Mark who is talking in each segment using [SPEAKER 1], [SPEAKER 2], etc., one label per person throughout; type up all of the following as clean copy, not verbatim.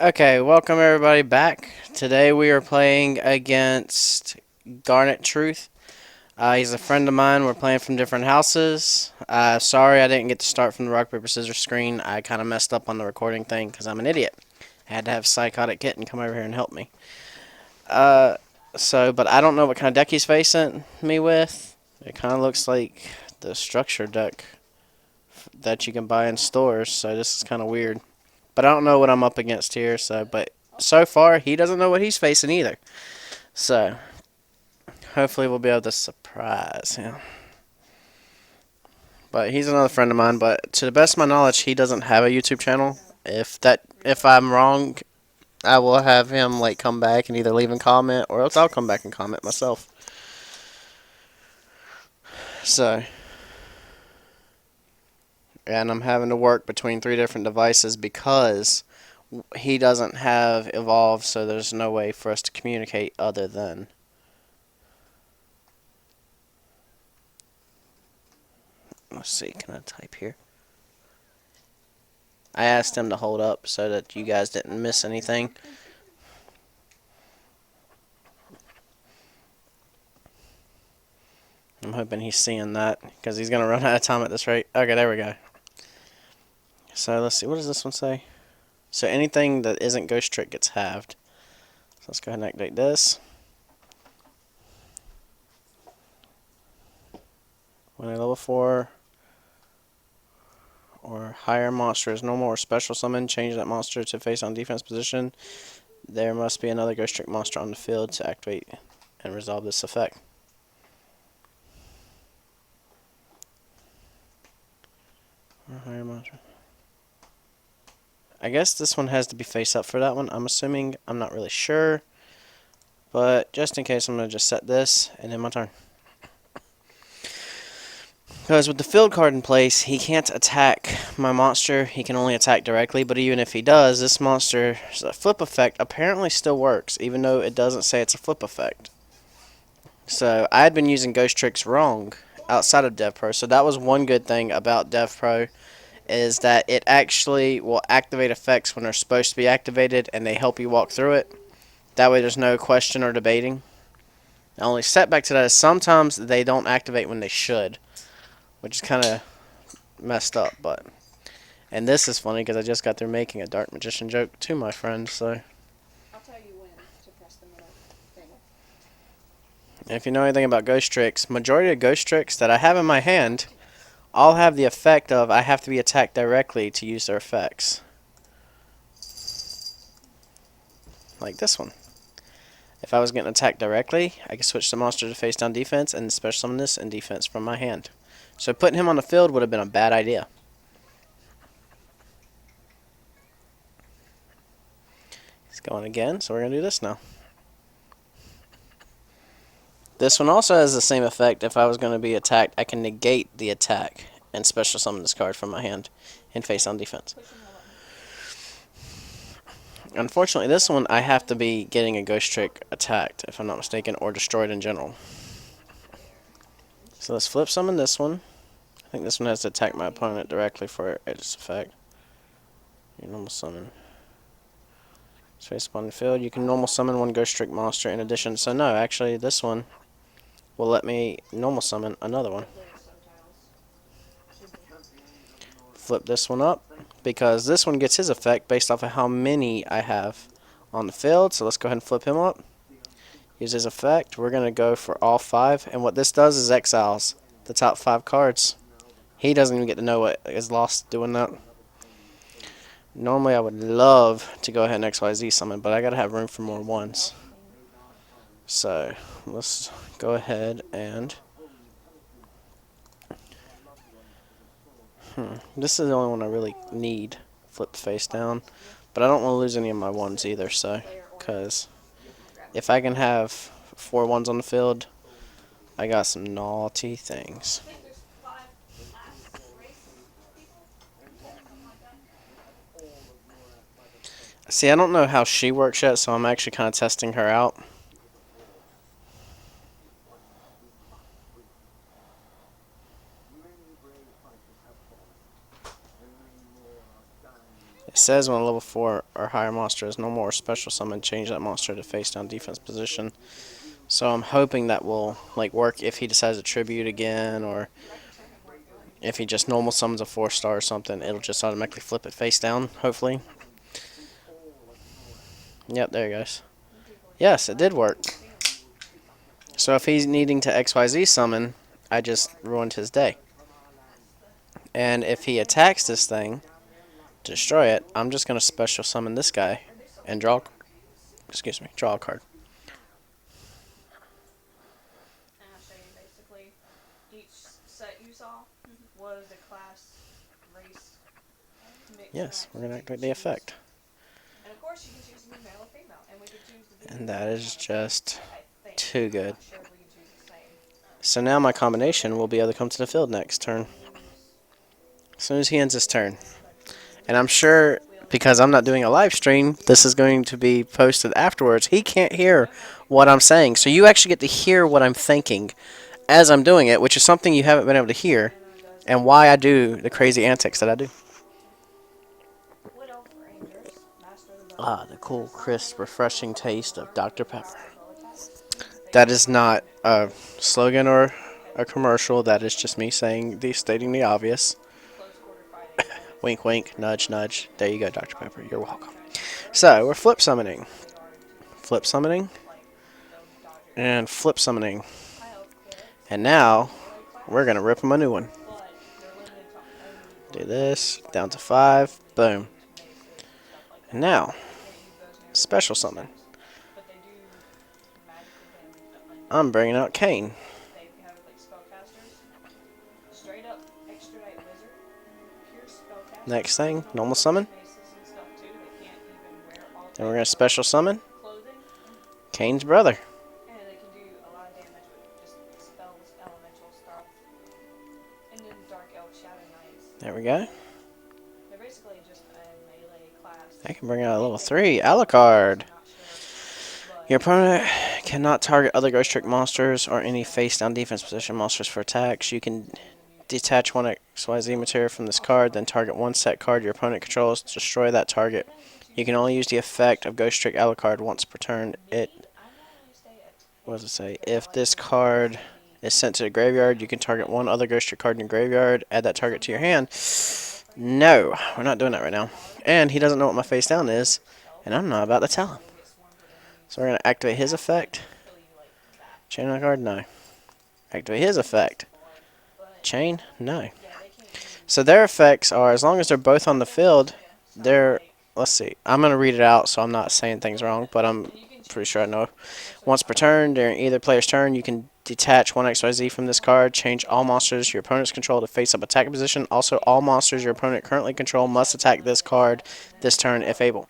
[SPEAKER 1] Okay, welcome everybody back. Today we are playing against GarnetTruth. He's a friend of mine. We're playing from different houses. Sorry I didn't get to start from the rock, paper, scissors screen. I kind of messed up on the recording thing because I'm an idiot. I had to have Psychotic Kitten come over here and help me. Uh, but I don't know what kind of deck he's facing me with. It kind of looks like the structure deck that you can buy in stores, so this is kind of weird. But I don't know what I'm up against here, but so far he doesn't know what he's facing either. So hopefully we'll be able to surprise him. But he's another friend of mine, but to the best of my knowledge he doesn't have a YouTube channel. If I'm wrong, I will have him like come back and either leave a comment or else I'll come back and comment myself. So and I'm having to work between 3 different devices because he doesn't have Evolve, so there's no way for us to communicate other than. Let's see, can I type here? I asked him to hold up so that you guys didn't miss anything. I'm hoping he's seeing that because he's going to run out of time at this rate. Okay, there we go. So let's see, what does this one say? So anything that isn't Ghostrick gets halved. So let's go ahead and activate this. When a level 4 or higher monster is normal or special summon, change that monster to face on defense position. There must be another Ghostrick monster on the field to activate and resolve this effect. Or higher monster. I guess this one has to be face up for that one. I'm assuming. I'm not really sure. But just in case, I'm going to just set this and then my turn. Because with the field card in place, he can't attack my monster. He can only attack directly. But even if he does, this monster's flip effect apparently still works, even though it doesn't say it's a flip effect. So I had been using Ghostricks wrong outside of DevPro. So that was one good thing about DevPro, is that it actually will activate effects when they're supposed to be activated, and they help you walk through it. That way there's no question or debating. The only setback to that is sometimes they don't activate when they should, which is kind of messed up. And this is funny because I just got through making a Dark Magician joke to my friend, so.
[SPEAKER 2] I'll tell you when to press the middle thing.
[SPEAKER 1] If you know anything about Ghost Tricks, majority of Ghost Tricks that I have in my hand all have the effect of I have to be attacked directly to use their effects. Like this one. If I was getting attacked directly, I could switch the monster to face down defense and special summon this in defense from my hand. So putting him on the field would have been a bad idea. He's going again, so we're going to do this now. This one also has the same effect. If I was going to be attacked, I can negate the attack and special summon this card from my hand and face on defense. Unfortunately, this one I have to be getting a Ghost Trick attacked, if I'm not mistaken, or destroyed in general. So let's flip summon this one. I think this one has to attack my opponent directly for its effect. Your normal summon. Face upon the field. You can normal summon one Ghost Trick monster in addition. So no, actually this one will let me normal summon another one. Flip this one up, because this one gets his effect based off of how many I have on the field. So let's go ahead and flip him up. Use his effect. We're going to go for all 5. And what this does is exiles the top 5 cards. He doesn't even get to know what is lost doing that. Normally I would love to go ahead and XYZ summon, but I got to have room for more ones. So let's go ahead and... This is the only one I really need. Flip face down. But I don't want to lose any of my ones either, so... Because if I can have 4 ones on the field, I got some naughty things. See, I don't know how she works yet, so I'm actually kind of testing her out. says when a level 4 or higher monster is normal or special summon, change that monster to face down defense position. So I'm hoping that will like work if he decides to tribute again, or if he just normal summons a 4-star or something, it'll just automatically flip it face down, hopefully. Yep, there he goes. Yes, it did work. So if he's needing to XYZ summon, I just ruined his day. And if he attacks this thing, destroy it, I'm just going to special summon this guy and draw a card.
[SPEAKER 2] And I'll show you basically each set you saw was a class, race, mix.
[SPEAKER 1] Yes, we're going to activate the effect.
[SPEAKER 2] And of course, you can choose to be male or female, and we could choose to be.
[SPEAKER 1] And that is just
[SPEAKER 2] I think.
[SPEAKER 1] too good.
[SPEAKER 2] I'm not sure if we can choose the same.
[SPEAKER 1] So now my combination will be able to come to the field next turn. As soon as he ends his turn. And I'm sure, because I'm not doing a live stream, this is going to be posted afterwards. He can't hear what I'm saying. So you actually get to hear what I'm thinking as I'm doing it, which is something you haven't been able to hear, and why I do the crazy antics that I do. Ah, the cool, crisp, refreshing taste of Dr. Pepper. That is not a slogan or a commercial. That is just me stating the obvious. Wink, wink, nudge, nudge. There you go, Dr. Pepper. You're welcome. So, we're flip summoning. Flip summoning. And flip summoning. And now, we're going to rip him a new one. Do this. Down to 5. Boom. And now, special summon. I'm bringing out Kane. Next thing, normal summon. Then we're going to special summon Kane's brother. There we go. I can bring out a level 3 Alucard. Your opponent cannot target other Ghostrick monsters or any face-down defense position monsters for attacks. You can detach one XYZ material from this card, then target one set card your opponent controls to destroy that target. You can only use the effect of Ghostrick Alucard once per turn. What does it say? If this card is sent to the graveyard, you can target one other Ghostrick card in your graveyard, add that target to your hand. No, we're not doing that right now. And he doesn't know what my face down is, and I'm not about to tell him. So we're going to activate his effect. Chain on the card? No. Activate his effect. Chain? No. So their effects are, as long as they're both on the field, let's see. I'm going to read it out so I'm not saying things wrong, but I'm pretty sure I know. Once per turn, during either player's turn, you can detach one XYZ from this card, change all monsters your opponent's control to face-up attack position. Also, all monsters your opponent currently control must attack this card this turn if able.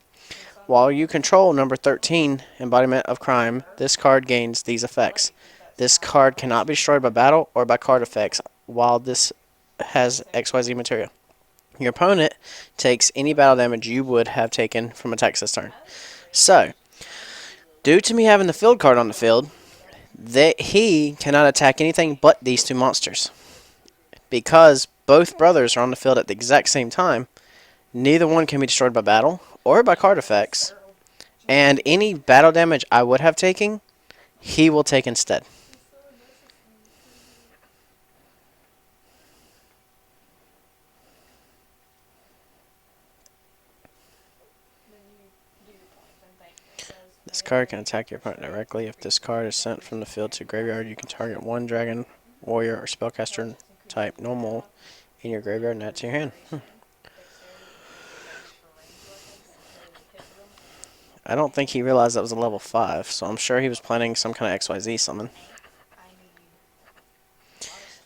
[SPEAKER 1] While you control number 13, Embodiment of Crime, this card gains these effects. This card cannot be destroyed by battle or by card effects while this has XYZ material. Your opponent takes any battle damage you would have taken from attacks this turn. So, due to me having the field card on the field, he cannot attack anything but these two monsters. Because both brothers are on the field at the exact same time, neither one can be destroyed by battle or by card effects, and any battle damage I would have taken, he will take instead. This card can attack your opponent directly. If this card is sent from the field to graveyard, you can target one dragon, warrior, or spellcaster type normal in your graveyard and add to your hand. I don't think he realized that was a level 5, so I'm sure he was planning some kind of XYZ summon.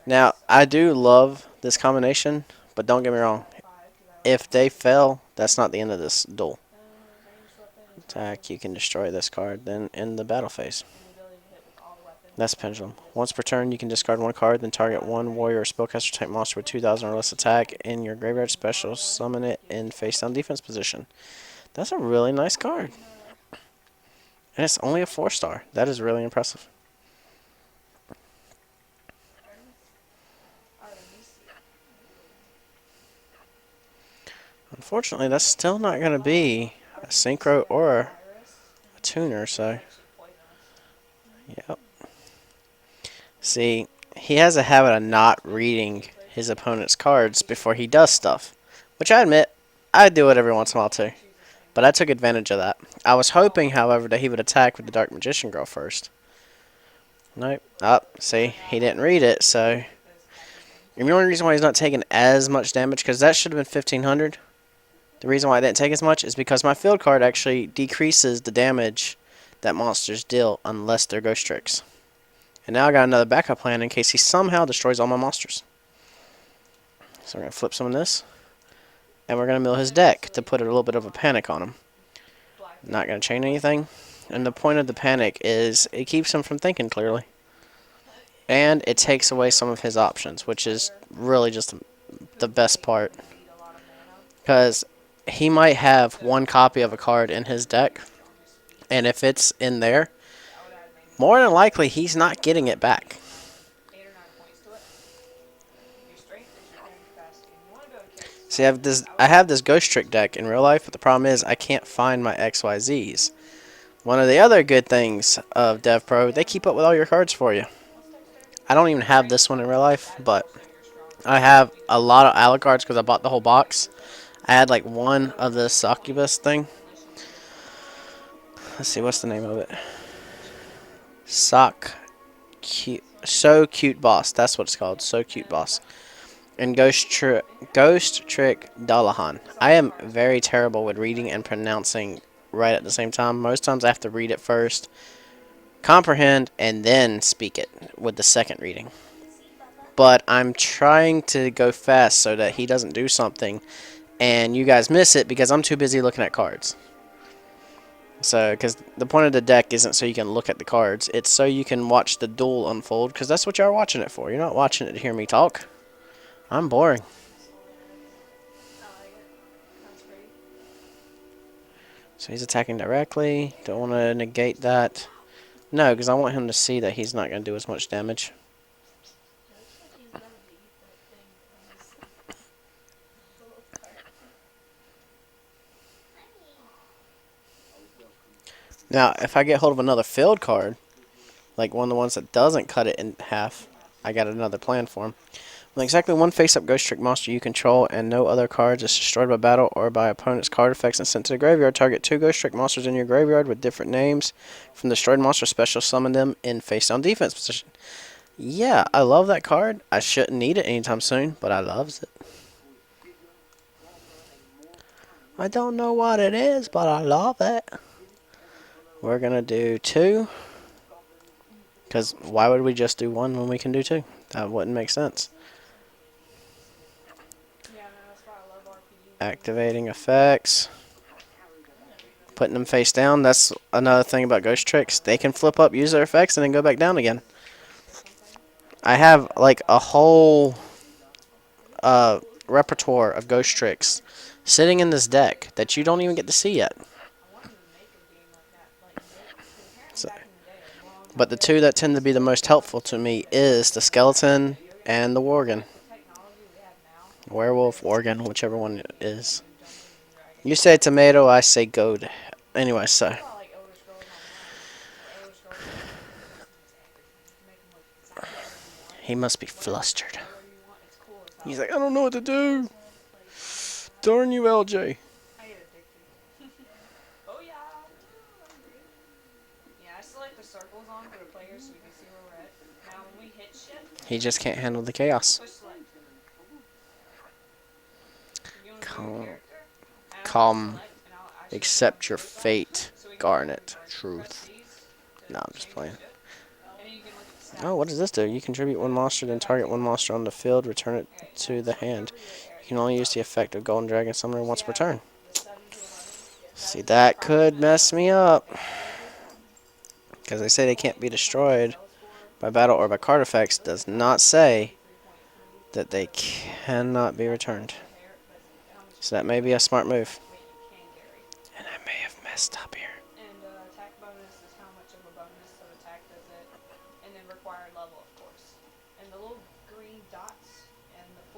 [SPEAKER 1] Now, I do love this combination, but don't get me wrong. If they fail, that's not the end of this duel. Attack, you can destroy this card, then end the battle phase. That's Pendulum. Once per turn, you can discard one card, then target one warrior or spellcaster type monster with 2,000 or less attack in your graveyard, special summon it in face-down defense position. That's a really nice card. And it's only a 4-star. That is really impressive. Unfortunately, that's still not going to be a synchro or a tuner, so yep. See, he has a habit of not reading his opponent's cards before he does stuff, which I admit, I do it every once in a while too. But I took advantage of that. I was hoping, however, that he would attack with the Dark Magician Girl first. Nope. See, he didn't read it, so... And the only reason why he's not taking as much damage, because that should have been 1,500. The reason why I didn't take as much is because my field card actually decreases the damage that monsters deal unless they're Ghostricks. And now I got another backup plan in case he somehow destroys all my monsters. So we're going to flip some of this. And we're going to mill his deck to put a little bit of a panic on him. Not going to chain anything. And the point of the panic is it keeps him from thinking clearly. And it takes away some of his options, which is really just the best part. Because he might have one copy of a card in his deck. And if it's in there, more than likely he's not getting it back. See, I have this Ghostrick deck in real life, but the problem is I can't find my XYZs. One of the other good things of DevPro, they keep up with all your cards for you. I don't even have this one in real life, but I have a lot of Alucards because I bought the whole box. I had like one of the succubus thing. Let's see, what's the name of it? So Cute Boss. That's what it's called. So Cute Boss. And Ghostrick Dullahan. I am very terrible with reading and pronouncing right at the same time. Most times I have to read it first, comprehend, and then speak it with the second reading. But I'm trying to go fast so that he doesn't do something and you guys miss it because I'm too busy looking at cards. So, because the point of the deck isn't so you can look at the cards, it's so you can watch the duel unfold, because that's what you are watching it for. You're not watching it to hear me talk. I'm boring. So he's attacking directly. Don't want to negate that. No, because I want him to see that he's not going to do as much damage. Now, if I get hold of another field card, like one of the ones that doesn't cut it in half, I got another plan for him. When exactly one face-up Ghostrick monster you control and no other cards is destroyed by battle or by opponent's card effects and sent to the graveyard, target 2 Ghostrick monsters in your graveyard with different names from the destroyed monster, special summon them in face-down defense position. Yeah, I love that card. I shouldn't need it anytime soon, but I loves it. I don't know what it is, but I love it. We're going to do 2. Because why would we just do 1 when we can do 2? That wouldn't make sense. Activating effects. Putting them face down. That's another thing about Ghostricks. They can flip up, use their effects, and then go back down again. I have like a whole repertoire of Ghostricks sitting in this deck that you don't even get to see yet. So, but the 2 that tend to be the most helpful to me is the Skeleton and the Worgen. Werewolf, Worgen, whichever one it is. You say tomato, I say goat. Anyway, so. He must be flustered. He's like, I don't know what to do. Darn you, LJ. He just can't handle the chaos. Come. Accept your fate. GarnetTruth. No, I'm just playing. Oh, what does this do? You contribute 1 monster, then target 1 monster on the field, return it to the hand. You can only use the effect of Golden Dragon Summoner once per turn. See, that could mess me up. Because they say they can't be destroyed by battle or by card effects. Does not say that they cannot be returned. So that may be a smart move. And I may have messed up here.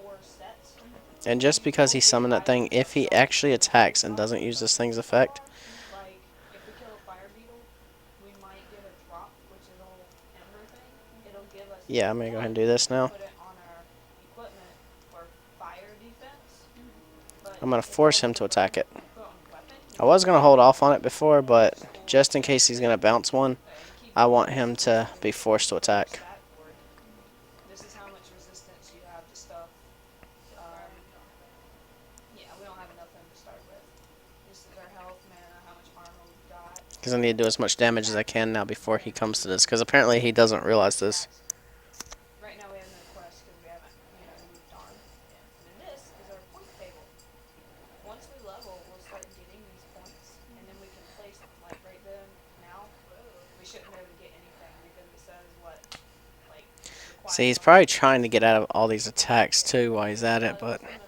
[SPEAKER 2] 4 sets.
[SPEAKER 1] And just because he summoned that thing, if he actually attacks and doesn't use this thing's effect,
[SPEAKER 2] Like, if we kill a fire beetle, we might get a drop, which is a whole ember thing. It'll give us
[SPEAKER 1] yeah, I'm gonna go ahead and do this now.
[SPEAKER 2] put it on our equipment for fire defense. But
[SPEAKER 1] I'm gonna
[SPEAKER 2] if
[SPEAKER 1] force
[SPEAKER 2] all
[SPEAKER 1] him
[SPEAKER 2] we
[SPEAKER 1] to
[SPEAKER 2] put
[SPEAKER 1] attack it.
[SPEAKER 2] on a weapon,
[SPEAKER 1] I was gonna hold off on it before, but just in case he's gonna bounce one,
[SPEAKER 2] you keep
[SPEAKER 1] I want him to be forced to attack.
[SPEAKER 2] stat board. This is how much resistance you have to stuff. Yeah, we don't have enough of them to start with. This is our health, mana, how much armor we've got.
[SPEAKER 1] Because I need to do as much damage as I can now before he comes to this. Because apparently he doesn't realize this.
[SPEAKER 2] Right now we have no quests because we haven't, moved on. And then this is our point table. Once we level, we'll start getting these points, and then we can place them. Like right then, now, we shouldn't be able to get anything because it says what, like,
[SPEAKER 1] See, he's probably trying to get out of all these attacks too while he's at it, but
[SPEAKER 2] archery.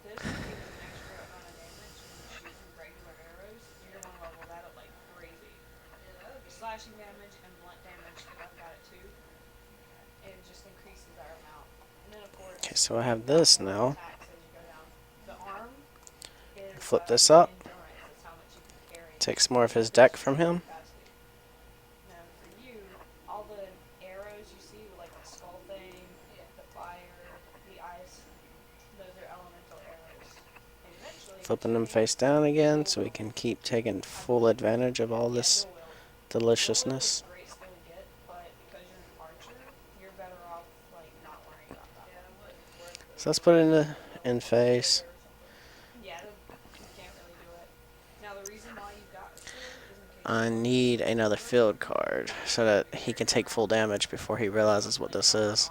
[SPEAKER 2] This gives you an extra amount of damage when you're shooting regular arrows. You're gonna want to level that up like crazy. Slashing damage and blunt damage, because I've got it too. It just increases our amount. And then of course,
[SPEAKER 1] okay, so I have this now.
[SPEAKER 2] attacks as you go down. The arm is
[SPEAKER 1] Flip this up.
[SPEAKER 2] endurance. That's how much you can carry.
[SPEAKER 1] Takes more of his deck from him.
[SPEAKER 2] Now for you, all the arrows you see, like the skull thing, the fire, the ice, those are elemental arrows. And eventually,
[SPEAKER 1] Flipping them face down again so we can keep taking full advantage of all this deliciousness.
[SPEAKER 2] great skill to get, but because you're an archer, you're better off like not worrying about that.
[SPEAKER 1] So let's put it in face.
[SPEAKER 2] Yeah, you can't really do it. Now the reason why you got a sword is in case
[SPEAKER 1] I need another field card so that he can take full damage before he realizes what this is.
[SPEAKER 2] armors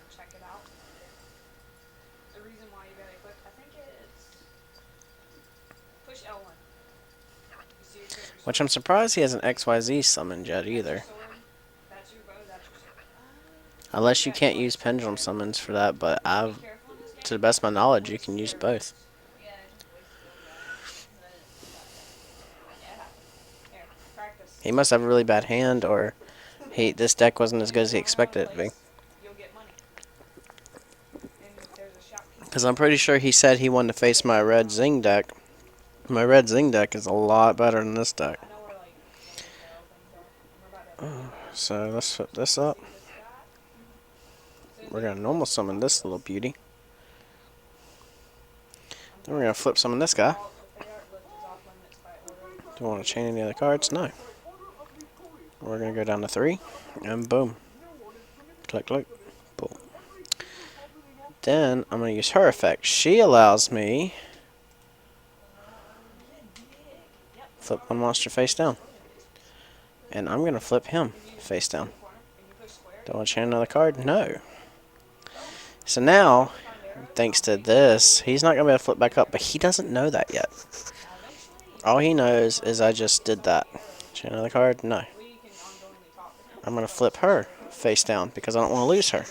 [SPEAKER 2] and check it out. The reason why you got it equipped, I think it's push L1. You see your character's
[SPEAKER 1] Which I'm surprised he hasn't XYZ summoned yet either.
[SPEAKER 2] sword. That's your bow. That's your sword.
[SPEAKER 1] Unless you can't use pendulum summons for that, but I've,
[SPEAKER 2] Be careful in this game.
[SPEAKER 1] to the best of my knowledge, you can use both.
[SPEAKER 2] Yeah, I just wasted all that. Yeah, it happens. Here, practice.
[SPEAKER 1] He must have a really bad hand, or this deck wasn't as good as he expected it to be.
[SPEAKER 2] You'll get money. And if there's a shopkeeper.
[SPEAKER 1] Because I'm pretty sure he said he wanted to face my red Zing deck. My red Zing deck is a lot better than this deck.
[SPEAKER 2] I know where like all the sale things are. We're about to
[SPEAKER 1] So let's flip this up.
[SPEAKER 2] see this guy.
[SPEAKER 1] We're going to normal summon this little beauty. Then we're going to flip summon this guy. Do we want to chain any other cards? No. We're going to go down to 3. And boom. Click, click. Boom. Then I'm going to use her effect. She allows me flip one monster face down. And I'm going to flip him face down. Do I want to chain another card? No. So now, thanks to this, he's not going to be able to flip back up, but he doesn't know that yet. All he knows is I just did that. Chain another card? No. I'm going to flip her face down because I don't want to lose her.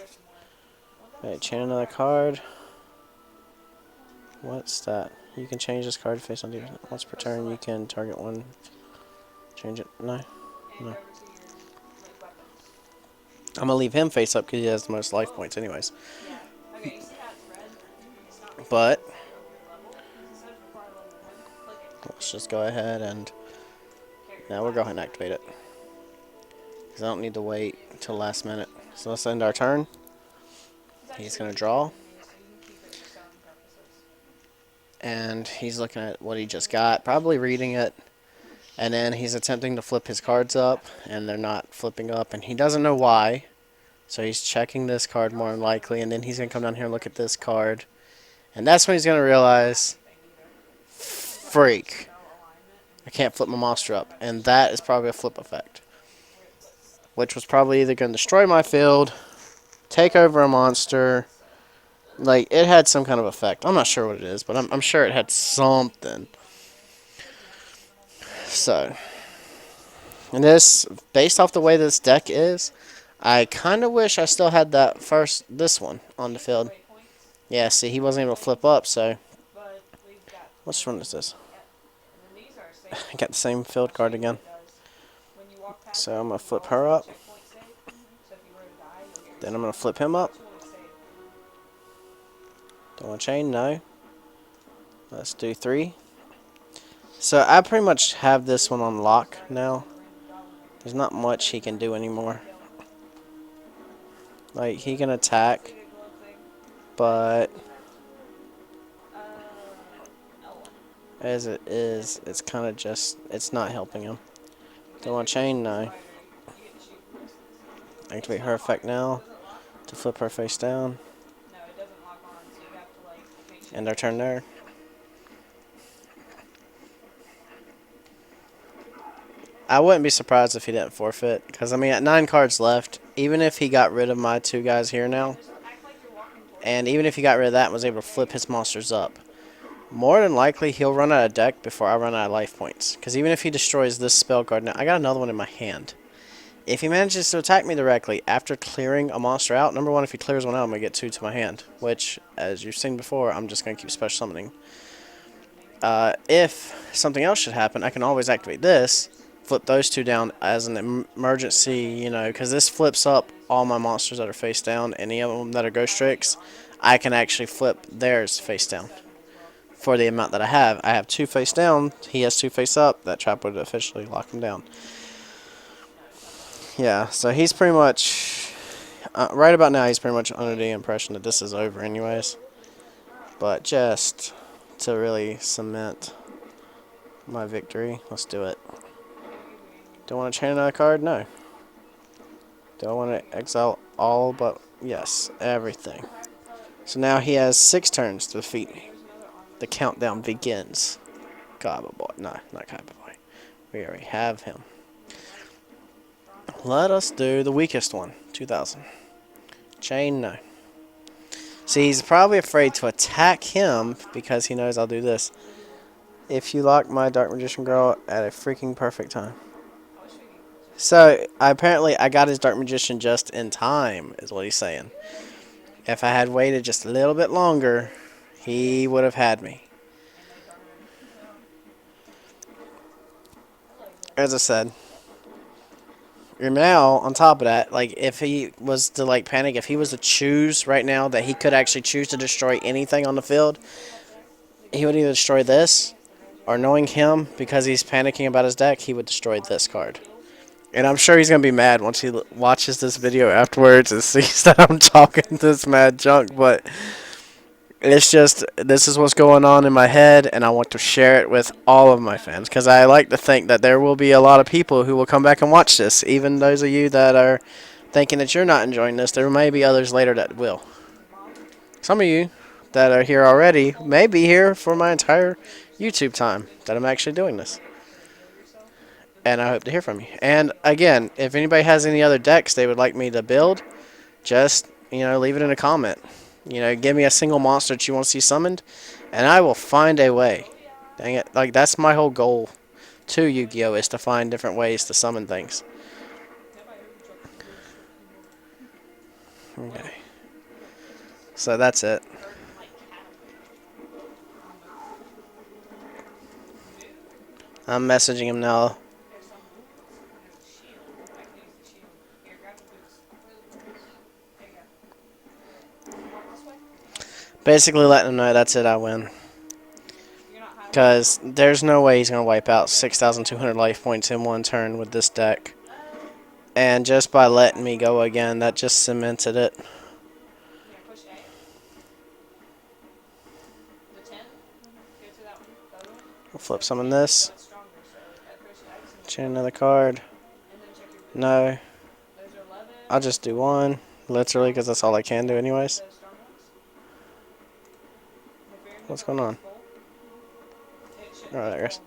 [SPEAKER 1] Okay, chain another card. What's that? You can change this card face on. Once per turn, you can target one. Change it. No. No. I'm going to leave him face up because he has the most life points anyways. But let's just go ahead and now we'll go ahead and activate it. Because I don't need to wait until last minute. So let's end our turn. He's going to draw. And he's looking at what he just got, probably reading it. And then he's attempting to flip his cards up, and they're not flipping up. And he doesn't know why. So he's checking this card more than likely, and then he's going to come down here and look at this card. And that's when he's going to realize, freak, I can't flip my monster up. And that is probably a flip effect. Which was probably either going to destroy my field, take over a monster. Like, it had some kind of effect. I'm not sure what it is, but I'm sure it had something. So, and this, based off the way this deck is, I kind of wish I still had this one on the field. Yeah, see, he wasn't able to flip up, so. Which one is this? I got the same field card again. So I'm going to flip her up. Then I'm going to flip him up. Do I want to chain? No. Let's do 3. So I pretty much have this one on lock now. There's not much he can do anymore. Like, he can attack, but as it is, it's kind of just, it's not helping him. Do I want to chain? No. Activate her effect now to flip her face down. End our turn there. I wouldn't be surprised if he didn't forfeit, because I mean, at 9 cards left, even if he got rid of my 2 guys here now, and even if he got rid of that and was able to flip his monsters up, more than likely he'll run out of deck before I run out of life points. Because even if he destroys this spell card, now I got another one in my hand. If he manages to attack me directly after clearing a monster out, number 1, if he clears one out, I'm going to get 2 to my hand, which, as you've seen before, I'm just going to keep special summoning. If something else should happen, I can always activate this, flip those 2 down as an emergency, you know, because this flips up all my monsters that are face down. Any of them that are Ghostricks, I can actually flip theirs face down for the amount that I have. I have 2 face down, he has 2 face up. That trap would officially lock him down. Yeah, so he's pretty much, right about now, he's pretty much under the impression that this is over anyways. But just to really cement my victory, let's do it. Do I want to chain another card? No. Do I want to exile all but, yes, everything. So now he has 6 turns to defeat me. The countdown begins. Kaiba boy. No, not Kaiba boy. We already have him. Let us do the weakest one. 2000. Chain, no. See, he's probably afraid to attack him because he knows I'll do this. If you lock my Dark Magician Girl at a freaking perfect time. So, apparently I got his Dark Magician just in time, is what he's saying. If I had waited just a little bit longer, he would have had me. As I said, you're now, on top of that, like, if he was to, like, panic, if he was to choose right now that he could actually choose to destroy anything on the field, he would either destroy this, or knowing him, because he's panicking about his deck, he would destroy this card. And I'm sure he's going to be mad once he watches this video afterwards and sees that I'm talking this mad junk, but it's just, this is what's going on in my head, and I want to share it with all of my fans, because I like to think that there will be a lot of people who will come back and watch this. Even those of you that are thinking that you're not enjoying this, there may be others later that will. Some of you that are here already may be here for my entire YouTube time that I'm actually doing this. And I hope to hear from you. And again, if anybody has any other decks they would like me to build, just, you know, leave it in a comment. You know, give me a single monster that you want to see summoned, and I will find a way. Dang it. Like, that's my whole goal to Yu-Gi-Oh! Is to find different ways to summon things. Okay. So that's it. I'm messaging him now. Basically letting him know that's it, I win. Because there's no way he's going to wipe out 6,200 life points in one turn with this deck. And just by letting me go again, that just cemented it. We'll flip summon this. Chain another card. No. I'll just do one. Literally, because that's all I can do anyways. What's going on? Alright, guys.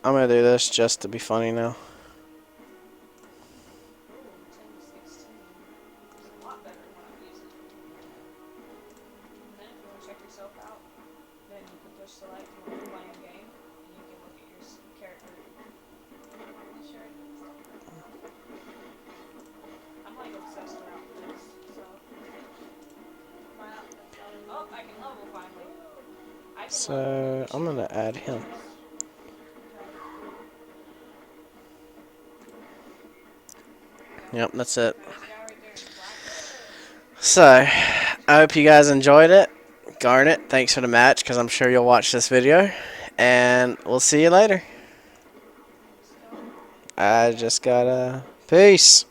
[SPEAKER 1] I'm going to do this just to be funny now. So, I'm going to add him. Yep, that's it. So, I hope you guys enjoyed it. Garnet, thanks for the match, because I'm sure you'll watch this video. And we'll see you later. I just gotta... Peace.